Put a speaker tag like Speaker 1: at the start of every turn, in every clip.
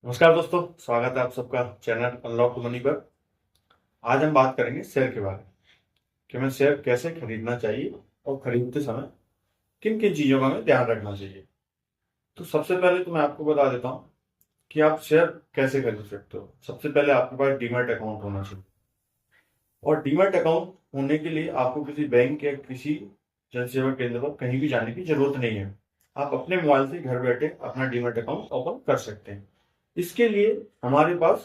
Speaker 1: नमस्कार दोस्तों, स्वागत है आप सबका चैनल अनलॉक टू मनी पर। आज हम बात करेंगे शेयर के बारे में कि हमें शेयर कैसे खरीदना चाहिए और खरीदते समय किन किन चीज़ों का हमें ध्यान रखना चाहिए। तो सबसे पहले तो मैं आपको बता देता हूँ कि आप शेयर कैसे खरीद सकते हो। सबसे पहले आपके पास डीमैट अकाउंट होना चाहिए, और डीमैट अकाउंट होने के लिए आपको किसी बैंक या किसी जन सेवा केंद्र पर कहीं भी जाने की जरूरत नहीं है। आप अपने मोबाइल से घर बैठे अपना डीमैट अकाउंट ओपन कर सकते हैं। इसके लिए हमारे पास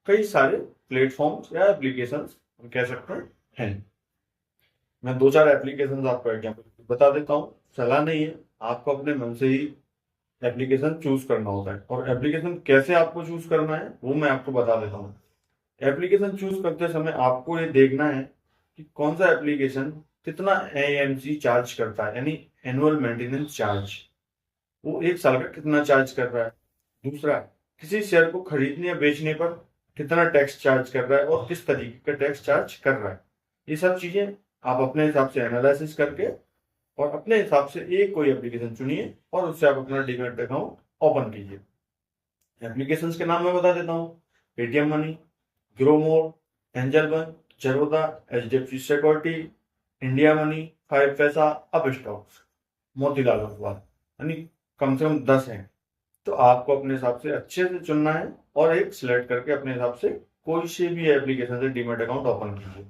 Speaker 1: कई सारे प्लेटफॉर्म्स या एप्लीकेशंस हम कह सकते हैं। मैं दो चार एप्लीकेशंस आपको एग्जांपल बता देता हूँ। सलाह नहीं है, आपको अपने मन से ही एप्लीकेशन चूज करना होता है, और एप्लीकेशन कैसे आपको चूज करना है वो मैं आपको बता देता हूँ। एप्लीकेशन चूज करते समय आपको ये देखना है कि कौन सा एप्लीकेशन कितना एएमसी चार्ज करता है, यानी एनुअल मेंटेनेंस चार्ज। वो एक साल का कितना चार्ज कर रहा है। दूसरा, किसी शेयर को खरीदने या बेचने पर कितना टैक्स चार्ज कर रहा है और किस तरीके का टैक्स चार्ज कर रहा है। ये सब चीजें आप अपने हिसाब से एनालिसिस करके और अपने हिसाब से एक कोई एप्लीकेशन चुनिए और उससे आप अपना डीमैट अकाउंट ओपन कीजिए। एप्लीकेशंस के नाम मैं बता देता हूँ। पेटीएम मनी, ग्रोमोर, angel one, Zerodha, HDFC securities, India money, five paisa, upstox, Motilal Oswal, यानी कम से कम 10 हैं। तो आपको अपने हिसाब से अच्छे से चुनना है और एक सिलेक्ट करके अपने हिसाब से कोई से भी एप्लीकेशन से डीमैट अकाउंट ओपन कीजिए।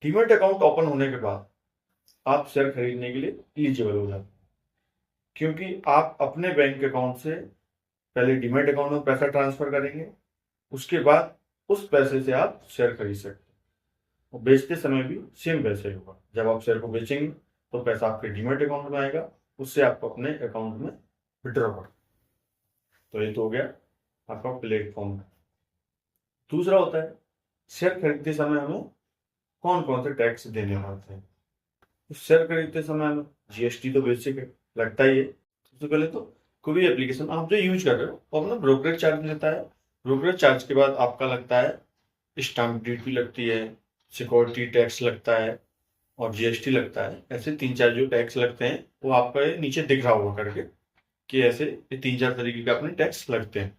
Speaker 1: डीमैट अकाउंट ओपन होने के बाद आप शेयर खरीदने के लिए एलिजिबल हो जाते हैं, क्योंकि आप अपने बैंक अकाउंट से पहले डीमैट अकाउंट में पैसा ट्रांसफर करेंगे। उसके बाद उस पैसे से आप शेयर खरीद सकते हैं, और बेचते समय भी सेम पैसे होगा। जब आप शेयर को बेचेंगे तो पैसा आपके डीमैट अकाउंट में आएगा, उससे आपको अपने अकाउंट में विड्रॉ कर। तो ये तो हो गया आपका प्लेटफॉर्म। दूसरा होता है, शेयर खरीदते समय हमें कौन कौन से टैक्स देने होते हैं। तो शेयर खरीदते समय हमें जीएसटी तो बेसिक है, लगता ही है। सबसे पहले तो कोई भी एप्लीकेशन आप जो यूज कर रहे हो वो अपना ब्रोकरेज चार्ज लेता है। ब्रोकरेज चार्ज के बाद आपका लगता है स्टाम्प ड्यूटी लगती है, सिक्योरिटी टैक्स लगता है और जीएसटी लगता है। ऐसे तीन चार जो टैक्स लगते हैं वो आपका ये नीचे दिख रहा होगा करके कि ऐसे ये तीन चार तरीके के अपने टैक्स लगते हैं।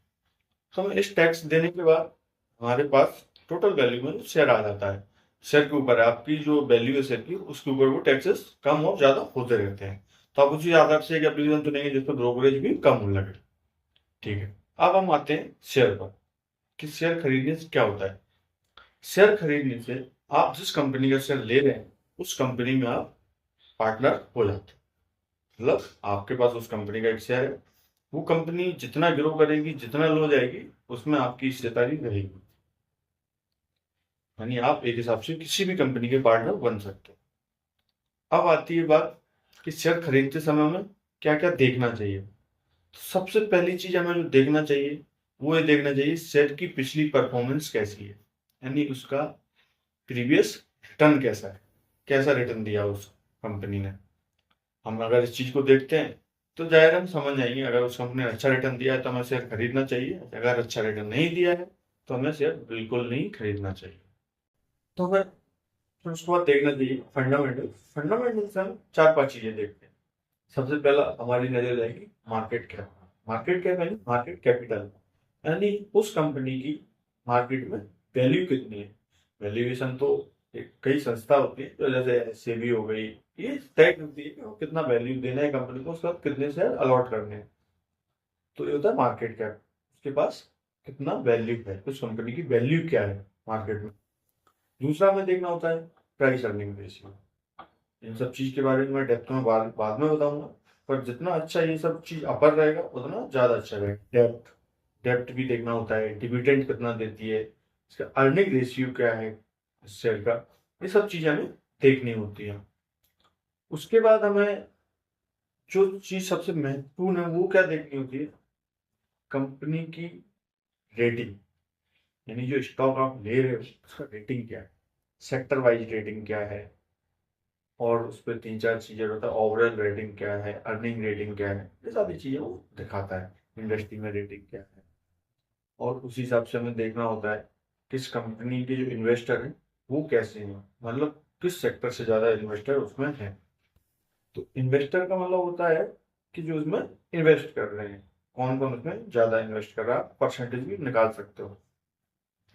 Speaker 1: तो हमें इस टैक्स देने के बाद हमारे पास टोटल वैल्यू में शेयर आ जाता है। शेयर के ऊपर आपकी जो वैल्यू है शेयर की, उसके ऊपर वो टैक्सेस कम और ज्यादा होते रहते हैं। तो आप उसी आधार से एक एप्लीकेशन चुनेंगे जिसमें ब्रोकरेज भी कम होने लगे। ठीक है, अब हम आते हैं शेयर पर कि शेयर खरीदने से क्या होता है। शेयर खरीदने से आप जिस कंपनी का शेयर ले रहे हैं उस कंपनी में आप पार्टनर हो जाते हैं। मतलब आपके पास उस कंपनी का एक शेयर है, वो कंपनी जितना ग्रो करेगी, जितना लो जाएगी, उसमें आपकी हिस्सेदारी रहेगी। यानी आप एक हिसाब से किसी भी कंपनी के पार्टनर बन सकते हो। अब आती है बात कि शेयर खरीदते समय हमें क्या क्या देखना चाहिए। तो सबसे पहली चीज हमें जो देखना चाहिए वो ये देखना चाहिए शेयर की पिछली परफॉर्मेंस कैसी है, यानी उसका प्रीवियस रिटर्न कैसा है, कैसा रिटर्न दिया उस कंपनी ने। हम अगर इस चीज को देखते हैं तो जाहिर हम समझ जाएंगे, अगर उस कंपनी ने अच्छा रिटर्न दिया है तो हमें शेयर खरीदना चाहिए, अगर अच्छा रिटर्न नहीं दिया है तो हमें शेयर बिल्कुल नहीं खरीदना चाहिए। तो हमें फिर उसके बाद देखना चाहिए फंडामेंटल। फंडामेंटल से हम चार पांच चीजें देखते हैं। सबसे पहला हमारी नजर जाएगी मार्केट कैप। मार्केट कैप यानी मार्केट कैपिटल, यानी उस कंपनी की मार्केट में वैल्यू कितनी है। वैल्यूएशन तो कई संस्था होती है, तो जैसे सेबी हो गई, ये तय करती है कि वो कितना वैल्यू देना है कंपनी को, उसके बाद कितने शेयर अलॉट करने हैं। तो ये होता है मार्केट कैप, उसके पास कितना वैल्यू है, उस कंपनी की वैल्यू क्या है मार्केट में। दूसरा हमें देखना होता है प्राइस अर्निंग रेशियो। इन सब चीज के बारे में मैं डेप्थ में बाद में बताऊंगा, पर जितना अच्छा ये सब चीज अपर रहेगा उतना ज्यादा अच्छा रहेगा। डेप्थ डेप्थ भी देखना होता है, डिविडेंड कितना देती है, इसका अर्निंग रेशियो क्या है शेयर का, ये सब चीजें हमें देखनी होती है। उसके बाद हमें जो चीज सबसे महत्वपूर्ण है वो क्या देखनी होती है, कंपनी की रेटिंग। यानी जो स्टॉक आप ले रहे हो उसका रेटिंग क्या है, सेक्टर वाइज रेटिंग क्या है, और उस पर तीन चार चीजें होता है, ओवरऑल रेटिंग क्या है, अर्निंग रेटिंग क्या है, ये सारी चीजें वो दिखाता है। इंडस्ट्री में रेटिंग क्या है, और उसी हिसाब से हमें देखना होता है किस कंपनी के जो इन्वेस्टर हैं वो कैसे हैं, मतलब किस सेक्टर से ज्यादा इन्वेस्टर उसमें है। तो इन्वेस्टर का मतलब होता है कि जो उसमें इन्वेस्ट कर रहे हैं। कौन कौन उसमें ज्यादा इन्वेस्ट कर रहा है, परसेंटेज भी निकाल सकते हो।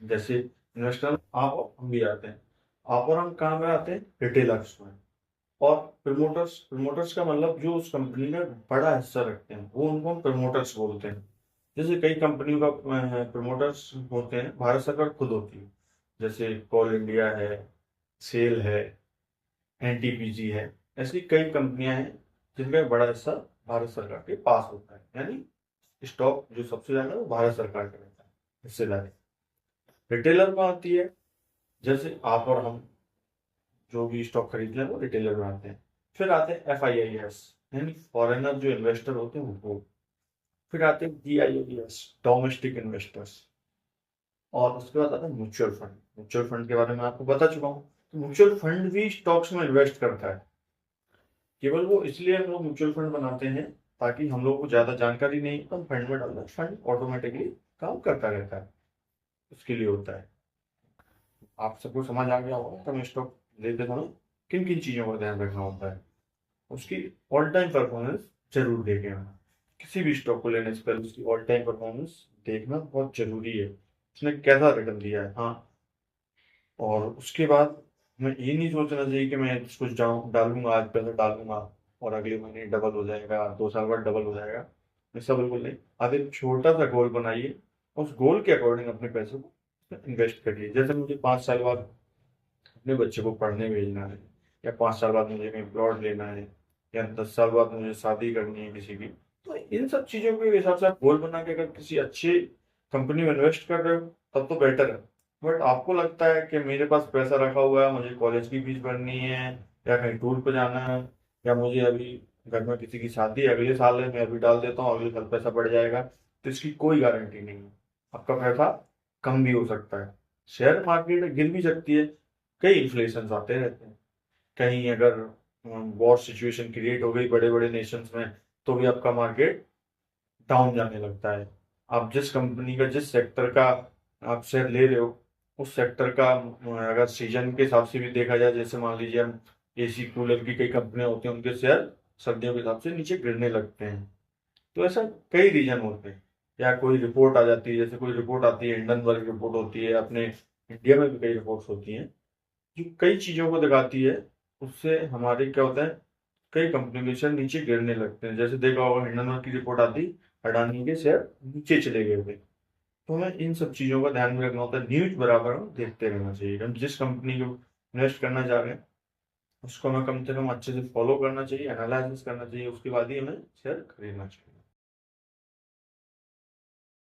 Speaker 1: जैसे इन्वेस्टर आप और हम भी आते हैं, आप और हम कहाँ में आते हैं, रिटेलर्स में। और प्रमोटर्स, प्रमोटर्स का मतलब जो उस कंपनी में बड़ा हिस्सा रखते हैं वो उनको हम प्रमोटर्स बोलते हैं। जैसे कई कंपनियों का प्रमोटर्स होते हैं, भारत सरकार खुद होती है, जैसे कोल इंडिया है, सेल है, एनटीपीजी है। ऐसी कई कंपनियां हैं जिनका एक बड़ा हिस्सा भारत सरकार के पास होता है, यानी स्टॉक जो सबसे ज्यादा है वो भारत सरकार का रहता है हिस्सेदारी। रिटेलर में आती है, जैसे आप और हम जो भी स्टॉक खरीदते हैं वो रिटेलर में आते हैं। फिर आते हैं FIIs, यानी फॉरेनर जो इन्वेस्टर होते हैं वो। फिर आते हैं DIOs, डोमेस्टिक इन्वेस्टर्स। और उसके बाद आता है म्यूचुअल फंड। म्यूचुअल फंड के बारे में आपको बता चुका हूँ। तो म्यूचुअल फंड भी स्टॉक्स में इन्वेस्ट करता है। केवल वो इसलिए हम लोग म्यूचुअल फंड बनाते हैं ताकि हम लोग को ज्यादा जानकारी नहीं, तो हम फंड में डालना, फंड ऑटोमेटिकली काम करता रहता है, उसके लिए होता है। आप सबको समझ आ गया होगा कि हमें स्टॉक लेते समय किन किन चीजों का ध्यान रखना होता है। उसकी ऑल टाइम परफॉर्मेंस जरूर देखें हम। किसी भी स्टॉक को लेने से पहले उसकी ऑल टाइम परफॉर्मेंस देखना बहुत जरूरी है, उसने कैसा रिटर्न दिया है। हाँ, और उसके बाद हमें ये नहीं सोचना चाहिए कि मैं कुछ जाऊँ डालूंगा, आज पैसा डालूंगा और अगले महीने डबल हो जाएगा, 2 साल बाद डबल हो जाएगा। ऐसा बिल्कुल नहीं। आप एक छोटा सा गोल बनाइए, उस गोल के अकॉर्डिंग अपने पैसे को इन्वेस्ट करिए। जैसे मुझे 5 साल बाद अपने बच्चे को पढ़ने भेजना है, या 5 साल बाद मुझे कहीं प्लॉट लेना है, या 10 साल बाद मुझे शादी करनी है किसी की, तो इन सब चीजों के हिसाब से आप गोल बना के अगर किसी अच्छी कंपनी में इन्वेस्ट कर रहे हो तब तो बेटर है। बट आपको लगता है कि मेरे पास पैसा रखा हुआ है, मुझे कॉलेज की फीस भरनी है, या कहीं टूर पे जाना है, या मुझे अभी घर में किसी की शादी है अगले साल है, मैं अभी डाल देता हूँ अगले साल पैसा बढ़ जाएगा, तो इसकी कोई गारंटी नहीं है। आपका पैसा कम भी हो सकता है, शेयर मार्केट गिर भी सकती है, कई इन्फ्लेशन आते रहते हैं। कहीं अगर वॉर सिचुएशन क्रिएट हो गई बड़े बड़े नेशंस में, तो भी आपका मार्केट डाउन जाने लगता है। आप जिस कंपनी का, जिस सेक्टर का आप शेयर ले रहे हो, उस सेक्टर का अगर सीजन के हिसाब से भी देखा जाए, जैसे मान लीजिए हम AC कूलर की कई कंपनियां होती हैं, उनके शेयर सर्दियों के हिसाब से नीचे गिरने लगते हैं। तो ऐसा कई रीजन होते हैं। या कोई रिपोर्ट आ जाती है, जैसे कोई रिपोर्ट आती है, हिंडनबर्ग रिपोर्ट होती है, अपने इंडिया में भी कई रिपोर्ट्स होती हैं जो कई चीजों को दिखाती है। उससे हमारे क्या होता है, कई कंपनी के शेयर नीचे गिरने लगते हैं। जैसे देखा होगा हिंडनबर्ग की रिपोर्ट आती, अडानी के शेयर नीचे चले गए थे। तो हमें इन सब चीजों का ध्यान में रखना होता है, न्यूज बराबर हमें देखते रहना चाहिए। हम जिस कंपनी को इन्वेस्ट करना चाह रहे हैं उसको हमें कम से कम अच्छे से फॉलो करना चाहिए, एनालिसिस करना चाहिए, उसके बाद ही हमें शेयर खरीदना चाहिए।